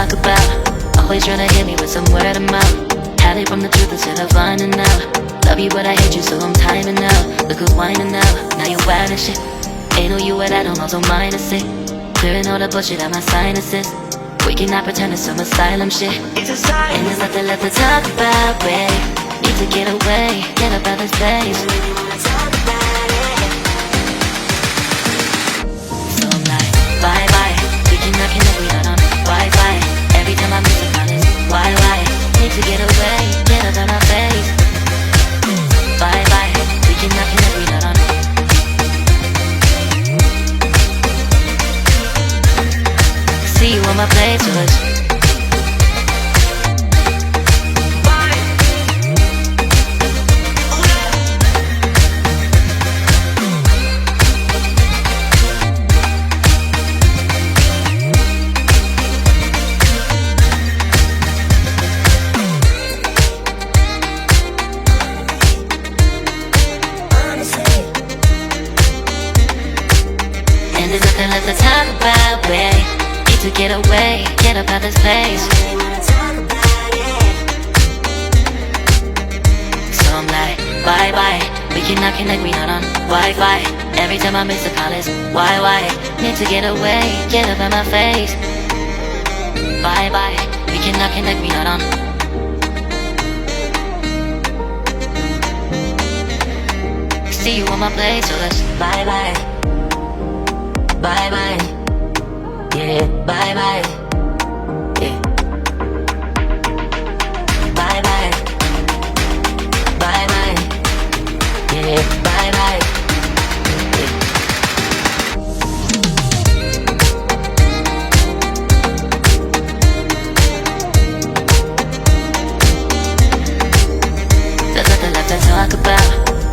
talk about. Always trying to hit me with some word of mouth. Hide from the truth instead of finding out. Love you but I hate you so I'm timing out. Look who's whining out, now you wild and shit. Ain't no you at I don't also minus it. Clearing all the bullshit out my sinuses. We cannot pretend it's some asylum shit. It's a sign. And there's nothing left to talk about, babe. Need to get away, get up out this place. So I'm like, bye bye. We cannot connect, we not on Wi-Fi. Every time I miss a call it's why? Need to get away, get up out my face. Bye bye. We cannot connect, we not on. See you on my playlist. And there's nothing left to talk about, babe. Need to get away, get up out this place. So I'm like, bye bye. We cannot connect, we not on Wi-Fi. Every time I miss a call it's why? Need to get away, get up out my face. Bye bye. We cannot connect, we not on. See you on my place, so let's bye bye. Bye bye, yeah, bye bye, yeah. Bye bye, bye bye, yeah, bye bye, yeah. There's nothing left to talk about.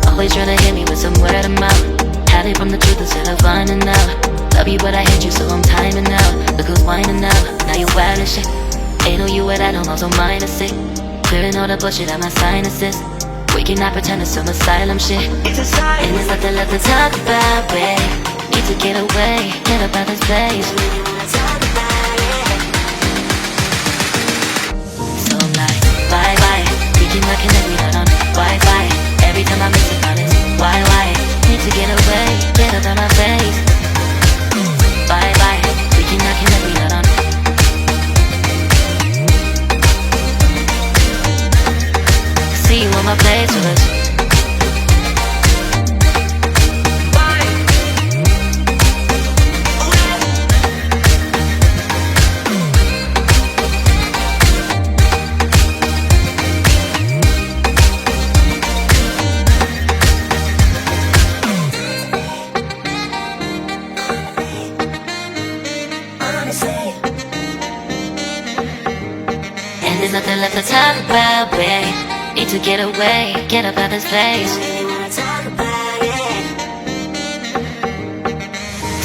Always trying to hit me with some word of mouth. Hide from the truth instead of finding out. Love you but I hate you so I'm timing out. Look who's whining out, now you wild and shit. Ain't no you at I don't also minus it. Clearing all the bullshit out my sinuses. We cannot pretend it's some asylum shit. It's a sign. And there's nothing left to talk about, babe. Need to get away, get up out this place. So I'm like, bye bye. We cannot connect, we not on Wi-Fi. Every time I miss a call it's why? Need to get away, get up out my face. Bye bye, we cannot connect, we not on. See you on my playlist. And there's nothing left to talk about, babe. Need to get away, get up out this place.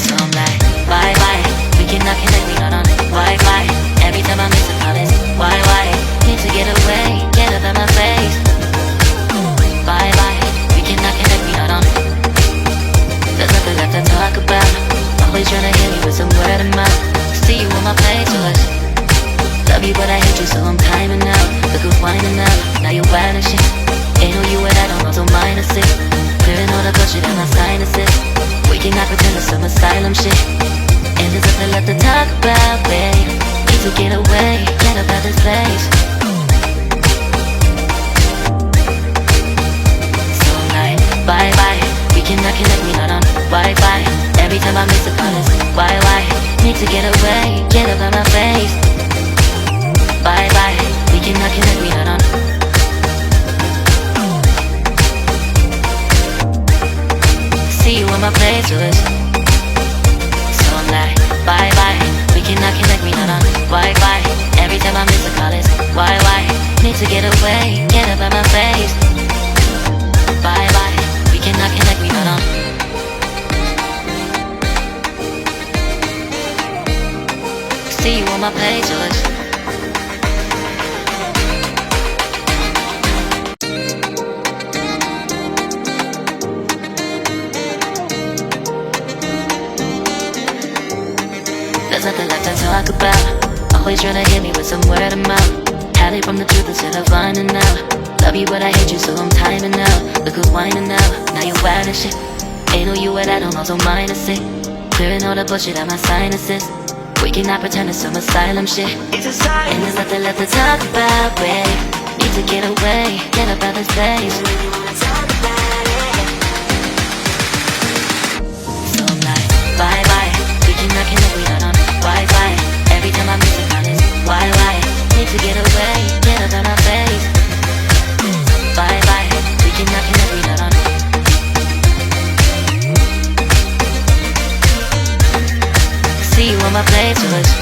So I'm like, bye bye. We cannot connect, we not on Wi-Fi. Every time I miss a call it's why? Need to get away, get up out my face. Bye bye. We cannot connect, we not on. There's nothing left to talk about. Always trying to hit me with some word of mouth. See you on my playlist. Love you but I hate you so I'm timing out. Look who's whining out, now you wild and shit. Ain't no you at I don't also minus it. Clearing all the bullshit out my sinuses. We cannot pretend it's some asylum shit. And there's nothing left to talk about, babe. Need to get away, get up out this place. So I'm like, bye bye. We cannot connect, we not on Wi-Fi. Every time I miss a call it's why? Need to get away, get up out my face. Bye bye, we cannot connect, we not on. See you on my playlist. So I'm like, bye bye. We cannot connect, we not on Wi-Fi. Every time I miss a call it's why? Need to get away, get up out my face. Bye bye, we cannot connect, we not on. See you on my playlist. There's nothing left to talk about. Always tryna hit me with some word of mouth. Hide it from the truth instead of finding out. Love you but I hate you so I'm timing out. Look who's whining now, now you're wild and shit. Ain't no you at I don't also minus it. Clearing all the bullshit out my sinuses. We cannot pretend it's some asylum shit. And there's nothing left to talk about, babe. Need to get away, get up out this place. So I'm like, bye bye. We cannot connect, we not on Wi-Fi. Every time I miss a call it's why? Need to get away, get up out my face. Bye bye. We cannot connect, we not on. See you on my playlist.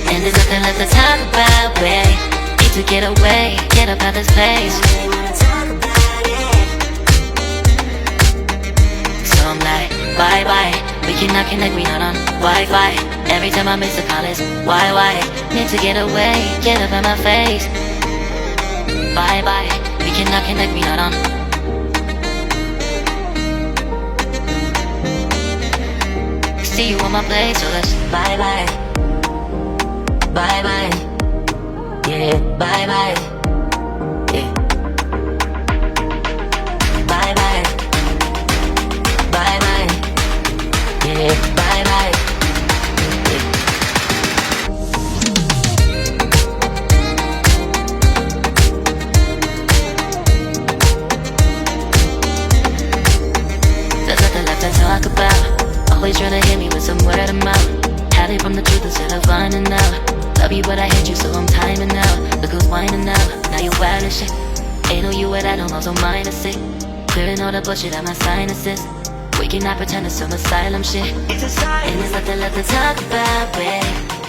And there's nothing left to talk about, babe. To get away, get up out this place. So I'm like, bye bye. We cannot connect, we not on Wi-Fi. Every time I miss a call it's why? Need to get away, get up out my face. Bye bye. We cannot connect, we not on. See you on my place, so let's bye bye. Bye bye. Yeah, bye bye. Yeah. Bye bye. Bye bye. Yeah, bye bye. Yeah. There's nothing left to talk about. Always tryna hit me with some word of mouth. Hide it from the truth instead of finding out. Love you but I hate you so I'm timing out. Look who's whining now, now you're wild and shit. Ain't no you at I don't also minus it. Clearing all the bullshit out my sinuses. We cannot pretend it's some asylum shit. And there's nothing left to talk about, babe.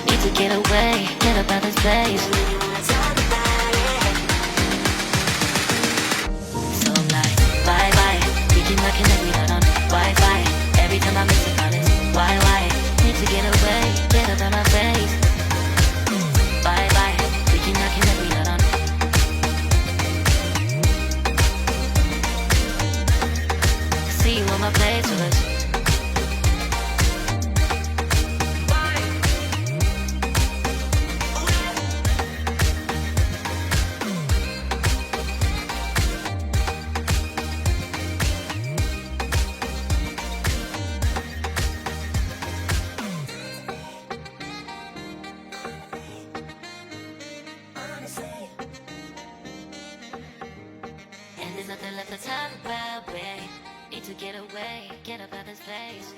Need to get away, get up out this place. So I'm like, bye bye. We cannot connect, we not on Wi-Fi. Every time I miss a call it's why? Need to get away, get up out my face. Bye bye, we cannot connect, we not on. See you on my playlist. And there's nothing left to talk about, babe. Need to get away, get up out this place.